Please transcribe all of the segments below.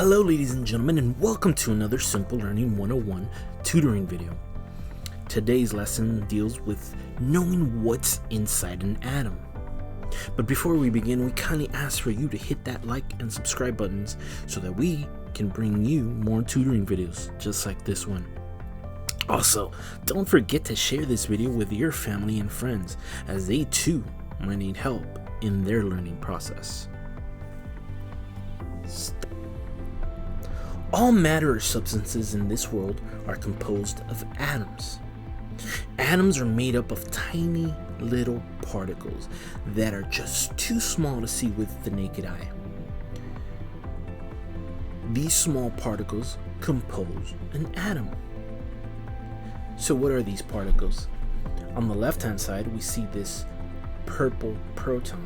Hello ladies and gentlemen, and welcome to another Simple Learning 101 tutoring video. Today's lesson deals with knowing what's inside an atom. But before we begin, we kindly ask for you to hit that like and subscribe buttons so that we can bring you more tutoring videos just like this one. Also, don't forget to share this video with your family and friends, as they too might need help in their learning process. All matter or substances in this world are composed of atoms. Atoms are made up of tiny little particles that are just too small to see with the naked eye. These small particles compose an atom. So what are these particles? On the left hand side, we see this purple proton,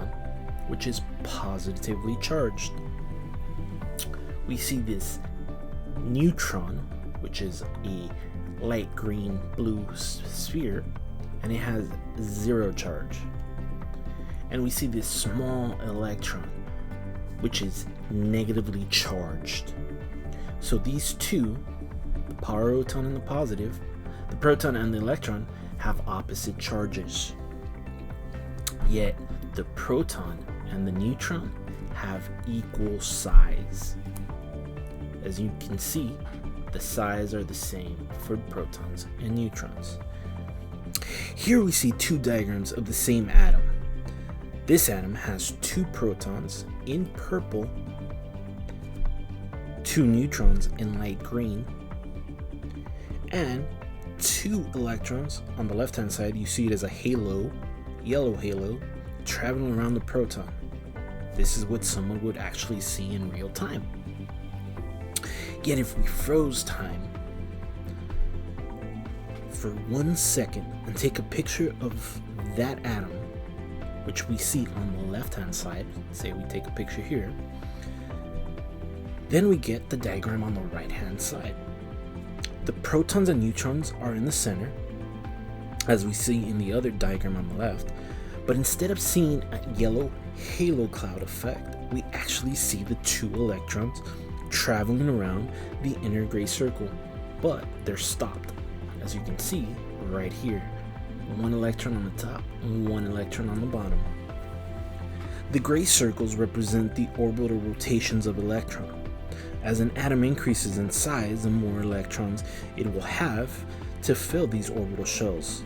which is positively charged. We see this neutron, which is a light green blue sphere, and it has zero charge. And we see this small electron, which is negatively charged. So these two, the proton and the positive, the proton and the electron, have opposite charges. Yet the proton and the neutron have equal size. As you can see, the size are the same for protons and neutrons. Here we see two diagrams of the same atom. This atom has two protons in purple, two neutrons in light green, and two electrons. On the left hand side, you see it as a halo, yellow halo, traveling around the proton. This is what someone would actually see in real time. Yet if we froze time for 1 second and take a picture of that atom, which we see on the left hand side, say we take a picture here, then we get the diagram on the right hand side. The protons and neutrons are in the center, as we see in the other diagram on the left, but instead of seeing a yellow halo cloud effect, we actually see the two electrons traveling around the inner gray circle, but they're stopped, as you can see right here. One electron on the top and one electron on the bottom. The gray circles represent the orbital rotations of electron. As an atom increases in size, the more electrons it will have to fill these orbital shells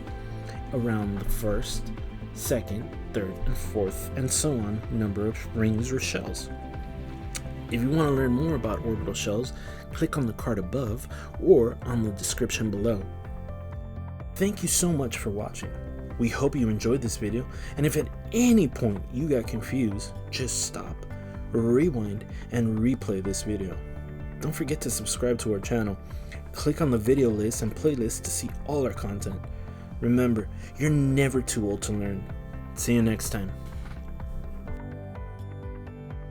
around the first, second, third, and fourth, and so on number of rings or shells. If you want to learn more about orbital shells, click on the card above or on the description below. Thank you so much for watching. We hope you enjoyed this video, and if at any point you got confused, just stop, rewind, and replay this video. Don't forget to subscribe to our channel. Click on the video list and playlist to see all our content. Remember, you're never too old to learn. See you next time.